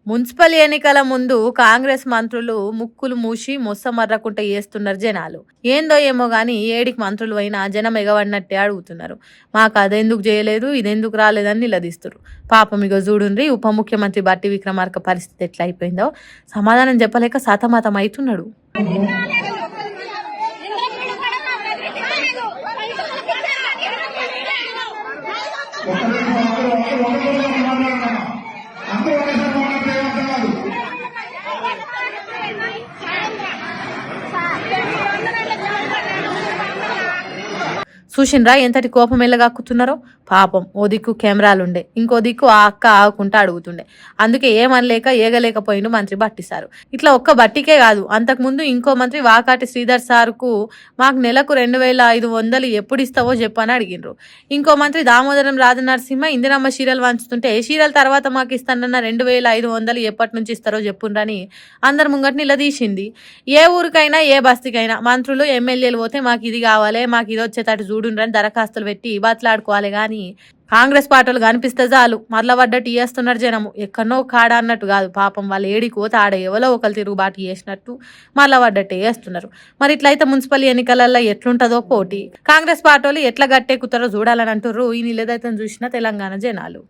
Municipal ఎన్నికల ముందు కాంగ్రెస్ మంత్రులు ముక్కులు మూసి మొස්සమర్రకుంట చేస్తున్నారు జనాలు. ఏందో ఏమో గాని ఏడికి మంత్రులు అయినా జనం ఎగవడినట్టే అడుగుతున్నారు. మాకు అదెందుకు చేయలేదు, ఇదెందుకు రాలేదని నిలదీస్తున్నారు. పాపం ఇక చూడుండ్రి ఉప ముఖ్యమంత్రి బట్టి విక్రమార్క పరిస్థితి ఎట్లా అయిపోయిందో సమాధానం చెప్పలేక సతమతం అవుతున్నాడు. చూసిండ్రా ఎంతటి కోపం ఎల్లగాక్కుతున్నారో. పాపం ఓ దిక్కు కెమెరాలుండే, ఇంకో దిక్కు ఆ అక్క ఆగుకుంటా అడుగుతుండే. అందుకే ఏమనలేక ఏగలేకపోయిండు మంత్రి బట్టి సారు. ఇట్లా ఒక్క బట్టికే కాదు, అంతకుముందు ఇంకో మంత్రి వాకాటి శ్రీధర్ సార్కు మాకు నెలకు 2500 ఎప్పుడు ఇస్తావో చెప్పని అడిగినరు. ఇంకో మంత్రి దామోదరం రాజనరసింహ ఇందిరమ్మ చీరలు వంచుతుంటే చీరల తర్వాత మాకు ఇస్తానన్న 2500 ఎప్పటి నుంచి ఇస్తారో చెప్పుండ్రని అందరి ముంగట నిలదీసింది. ఏ ఊరికైనా ఏ బస్తీకైనా మంత్రులు ఎమ్మెల్యేలు పోతే మాకు ఇది కావాలి, మాకు ఇది వచ్చేటట్టు చూడుండ్రని దరఖాస్తులు పెట్టి బతలాడుకోవాలి గాని కాంగ్రెస్ పార్టీలు కనిపిస్తే చాలు మరల పడ్డట్టు చేస్తున్నారు జనము. ఎక్కడనో కాడ అన్నట్టు కాదు, పాపం వాళ్ళు ఏడికి పోతే ఆడ ఎవరో ఒకరు తిరుగుబాటు చేసినట్టు మరల పడ్డట్టే చేస్తున్నారు. మరి ఇట్లయితే మున్సిపల్ ఎన్నికలలో ఎట్లుంటుందో పోటీ, కాంగ్రెస్ పార్టీలు ఎట్లా గట్టెక్కుతారో చూడాలని అంటుర్రు ఈ నిలదైతే చూసిన తెలంగాణ జనాలు.